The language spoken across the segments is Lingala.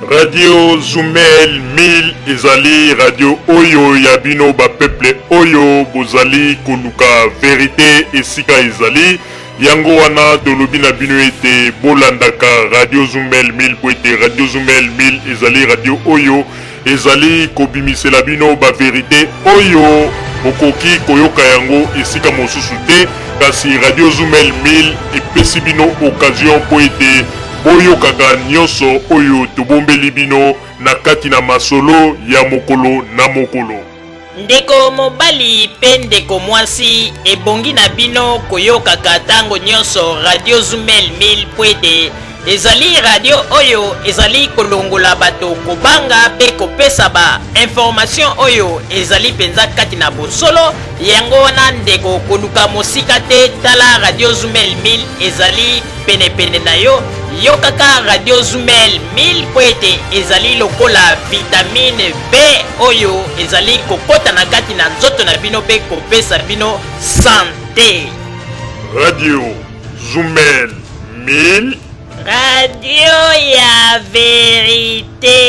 Radio Zumel 1000 ezali radio oyo ya bino ba peuple oyo bozali koluka vérité esika ezali yango wana tolobi na bino ete bolandaka Radio Zumel 1000 po ete Radio Zumel 1000 ezali radio oyo ezali kobimisela bino ba vérité oyo bokoki koyoka yango esika mosusu te kasi Radio Zumel 1000 epesi bino occasion po ete boyokaka nyonso oyo tobombeli bino na kati na masolo ya mokolo na mokolo. Ndeko mobali pe ndeko mwasi ebongi na bino koyokaka tango nyonso Radio Zumel 1000 po ete ezali radio oyo ezali kolongola bato kobanga pe kopesa ba information oyo ezali penza kati na bosolo yango wana ndeko koluka mosika te tala Radio Zumel 1000 ezali pene na yo yokaka Radio Zumel 1000 po ete ezali lokola vitamine B oyo ezali kokota na kati na nzoto na bino pe kopesa bino santé. Radio Zumel 1000 Radio ya vérité.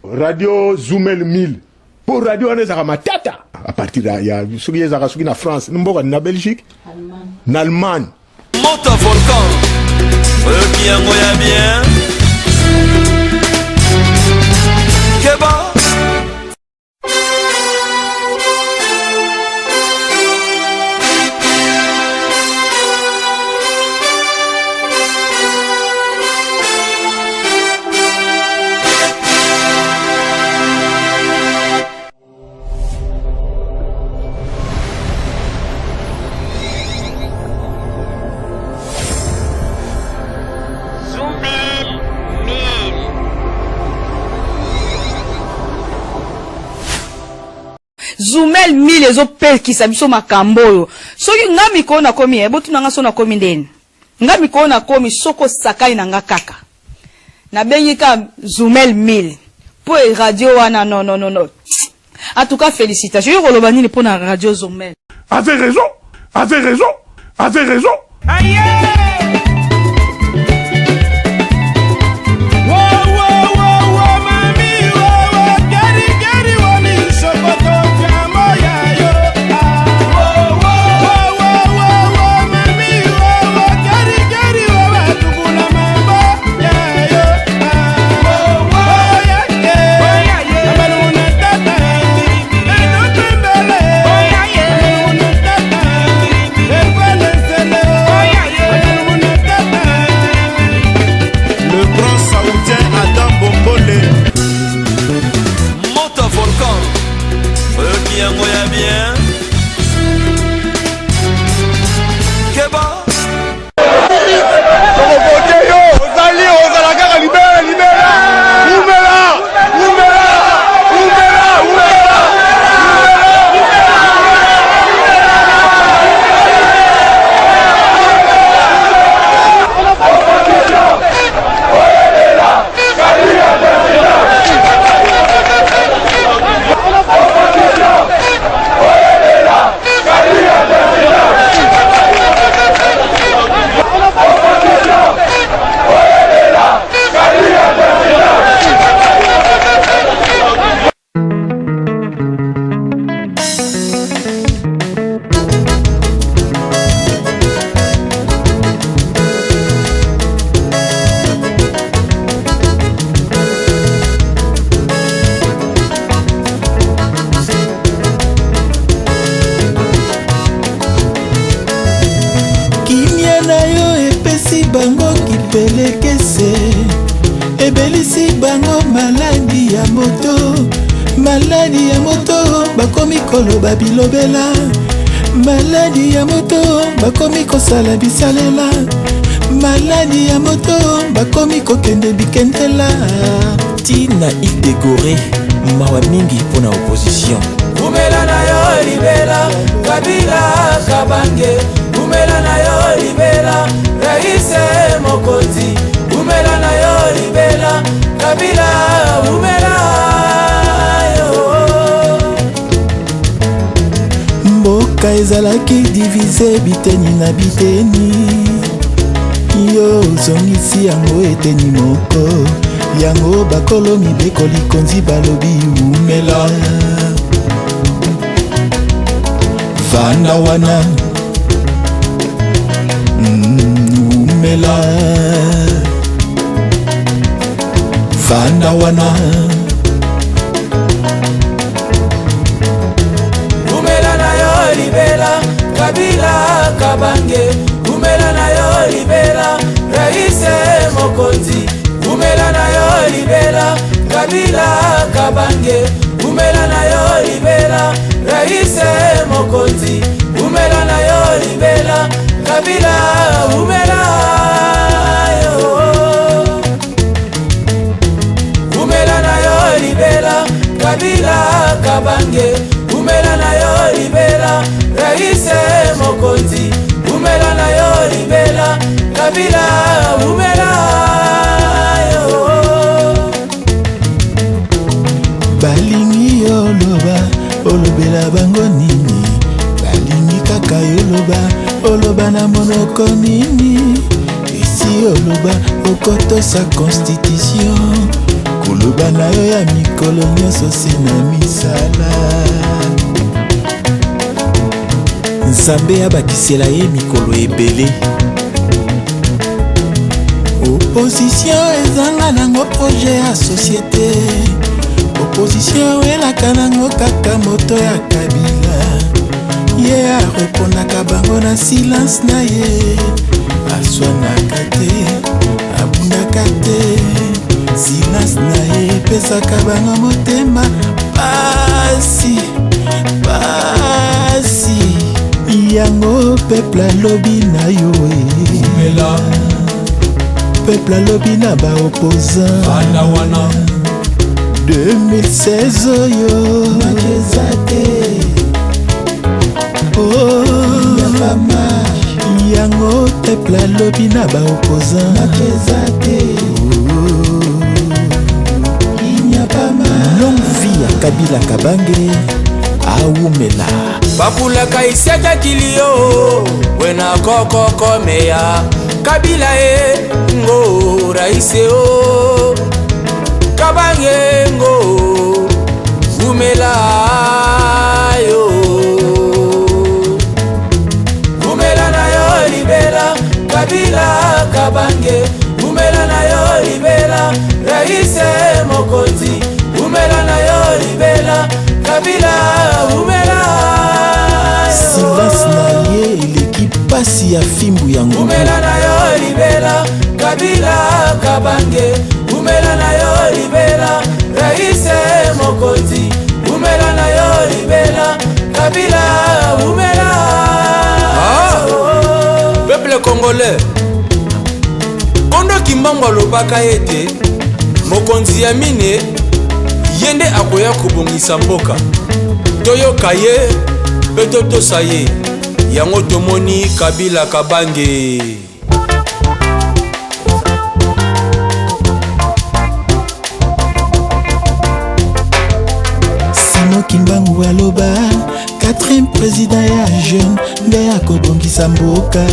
Radio Zumel 1000 pour radio anezaka matata à partir ya soki ezaka soki na France mboka na Belgique na Allemagne Moto Volcan qui yango ya bien Keba Zumel 1000 ezopekisa biso makambo oyo soki nga mikolo na komi ebotu nanga so na komi ndeni nga mikolo na komi soko sakai na nga kaka na bengi ka Zumel 1000 po radio wana non en tout cas félicitations yo koloba nini po na Radio Zumel. Avez raison aïe. Maladi ya moto bakomi koloba bilobela Maladi ya moto bakomi kosala bisalela Maladi ya moto bakomi kokende bikendela Tina Idegore mawa mingi pona opposition Umela na yo libela Kabila Kabange Umela na yo libela Raise Mokonzi Umela na yo libela Kabila umela Mboka ezalaki divise biteni na biteni yo zongisi yango eteni moko yango bakolo mibeko likonzi balobi umela vanda wana umela vanda wana umela na yo libela Kabila Kabange umela na yo libela Raise Mokonzi umela na yo libela Kabila Kabange umela na yo libela Raise Mokonzi umela na yo libela Kabila umela yo umela na yo libela Kabila Kabange umela na yo libela Raise Mokonzi umela na yo libela Kabila umela yo balingi oloba olobela bango nini balingi kaka yoloba oloba na monoko nini esi oloba okotosa constitution koloba na yo ya mikolo nyonso se na misala Nzambe abakisela ye mikolo ebele opposition ezanga nango projet ya société opposition elaka nango kaka moto ya Kabila ye arepondaka bango na silence na ye aswanaka te abundaka te silence na ye epesaka bango motema pasi yango peuple alobi na yo umela peuple alobi na ba opposant bana wana 2016 oyo makeza te yabama yango peuple alobi na ba opposant makeza te longue vie ya Kabila Kabange aumela bapulaka isiaka kilio wena kokoko meya Kabila ngo raise o Kabange ngo umela yo umela na yo libela Kabila Kabange umela na yo libela Raise Mokonzi umela na yo libela Kabila umela silence na ye eleki pasi ya fimbu ya ngubu umela na yo libela Kabila Kabange umela na yo libela Raise Mokonzi umela na yo libela Kabila umela peuple congolais kondo kimbango alobaka ete mokonzi ya mine yende akoya kobongisa mboka toyoka ye mpe totosa ye yango tomoni Kabila Kabange Simo Kimbangu aloba 4e président ya jeune nde akobongisa mboka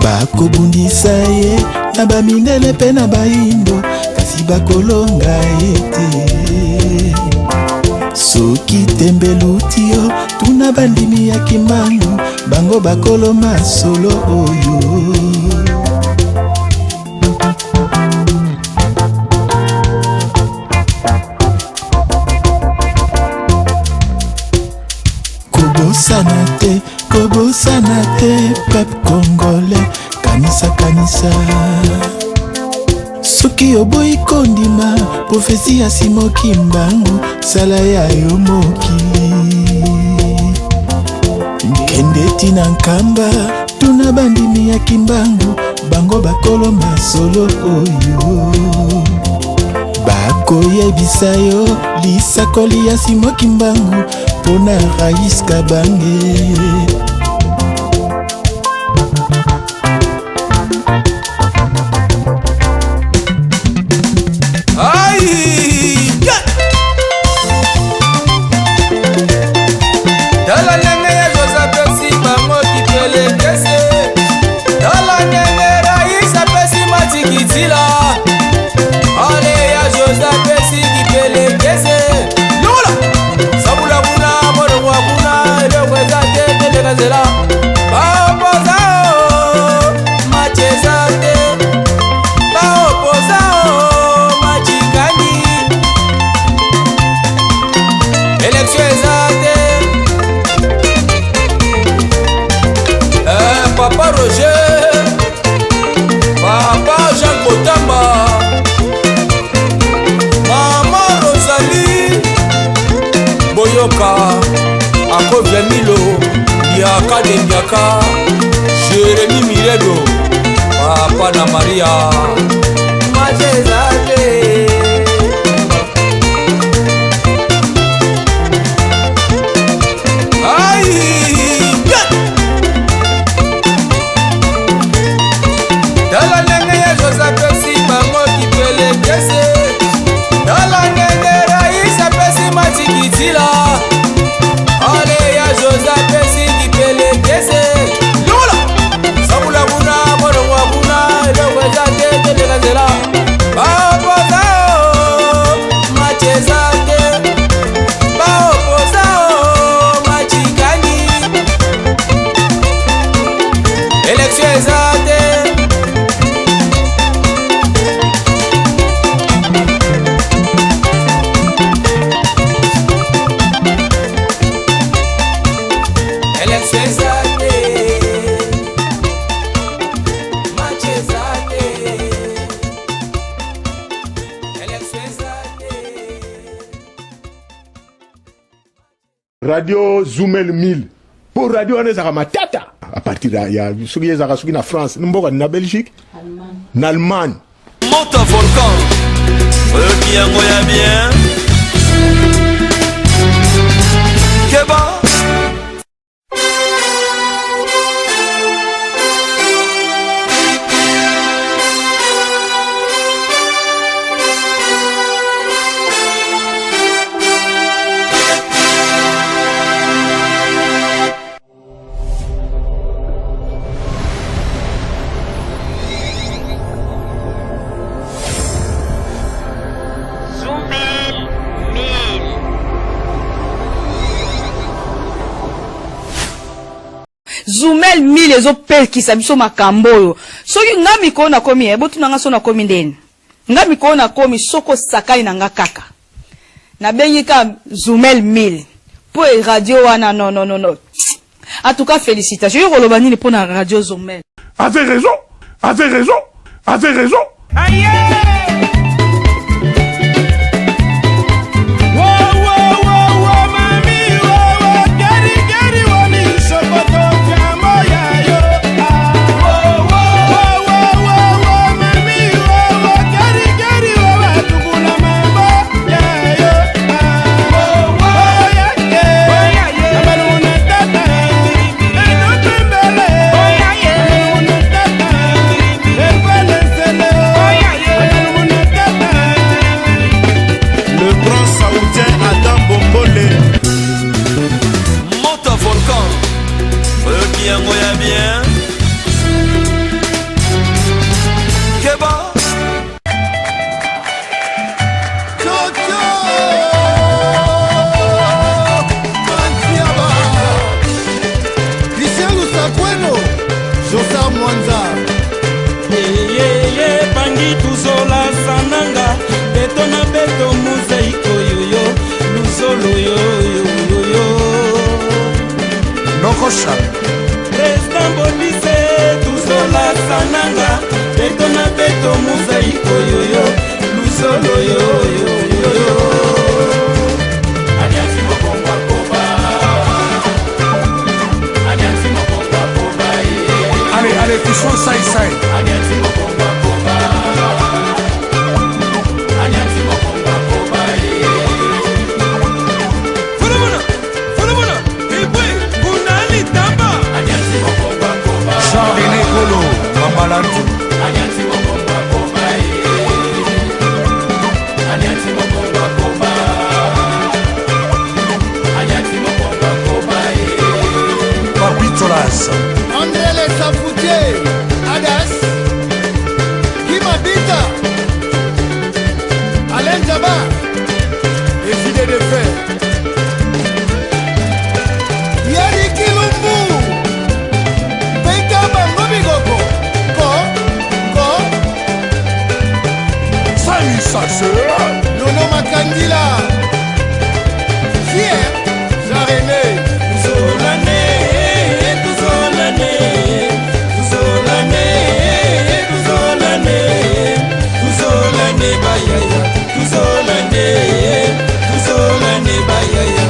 bakobundisa ye na bamindele mpe na bayindo kasi bakolonga ye te soki tembeluti yo tuna bandimi ya Kimbangu bango bakoloma solo oyo kobosana te peuple congolais kanisa soki oboyi kondima profesi ya Simo Kimbangu sala ya yo mokili nkende tina nkamba tuna bandimi ya Kimbangu bango bakoloma solo oyo bakoyebisa yo lisakoli ya Simo Kimbangu pona Raise Kabange Yoka Akovia Milo Yaka de Nyaka Jérémy Miredo Papa na Maria Machezate Radio Zoumel 1000 pour radio on ezaka matata à partir ya soki ezaka soki na France mboka na Belgique na Allemagne Monte volcan qui a moyen bien Keba Zoumel 1000 ezopekisa biso makambo oyo soki nga mikolo na komi ebotu nanga so na komi ndeni nga mikolo na komi soko sakai na nga kaka na bengi ka Zoumel 1000 po radio wana non en tout cas félicitations yo koloba nini po na radio Zoumel Avez raison Aïe Président Bodise, Tuzola Sananga, Betona Beto Mosaïko Yoyo, Luzolo Yoyo. Anyasi Mokomba Koba. Anyasi Mokomba Koba. Allez, touchons ça et ça. Anyasi Mokomba Koba. Anyasi Mokomba Koba. Mamalatu Anyasi Mokomba Koba Anyasi Mokomba Koba Anyasi Mokomba Koba Papitolas André Safoutier Adas Kimabita Alain Jabba décidé de faire Yari Kilumbu Beka Bango Bigoko Nono Makandila Fier Jean-René Tuzolane Tuzolane Tuzolane Tuzolane Tuzolane Bayaya Tuzolane Tuzolane Bayaya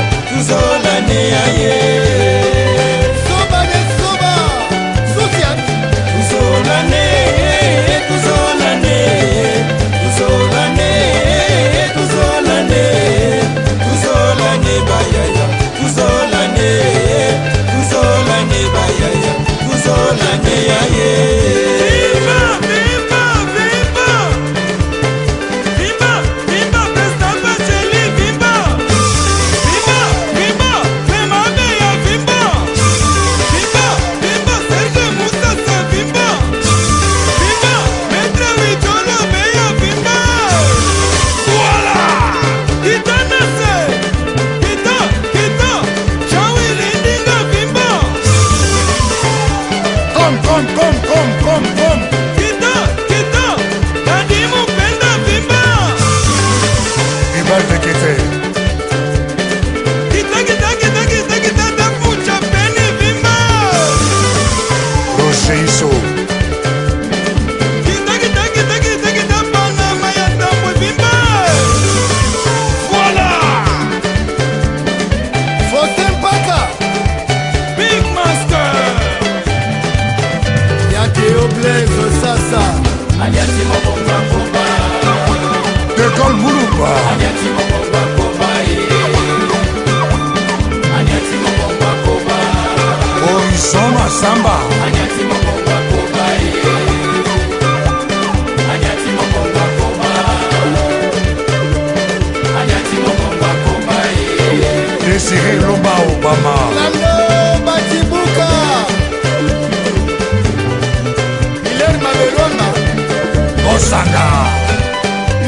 Masaka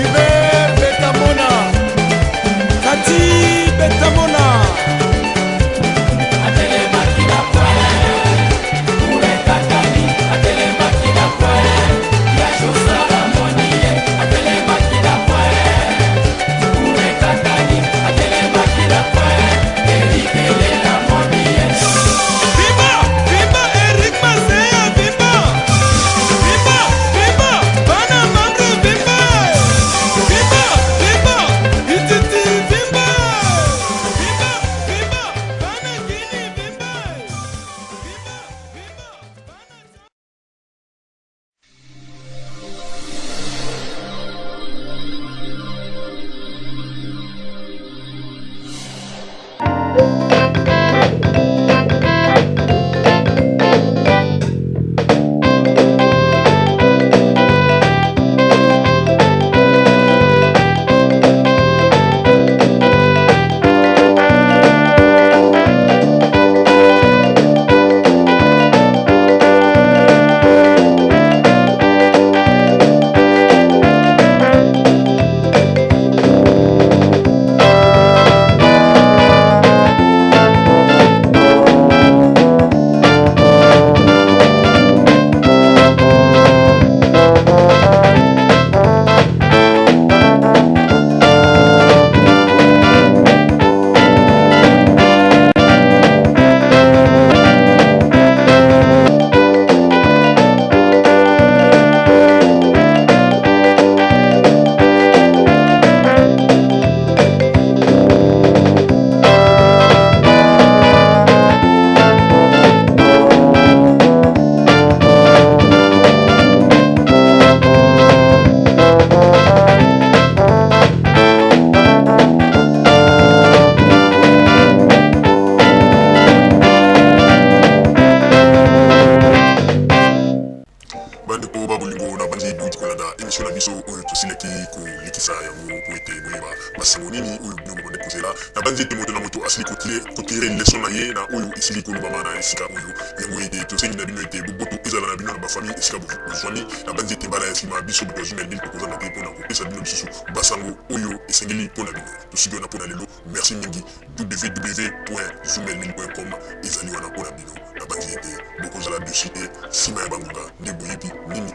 Ibe Betamona Kati Betamona Merci mingi www.zoomelmil.com ezali wana pona bino na banzete bokozala dossier sima ya banguka nde boyebi nini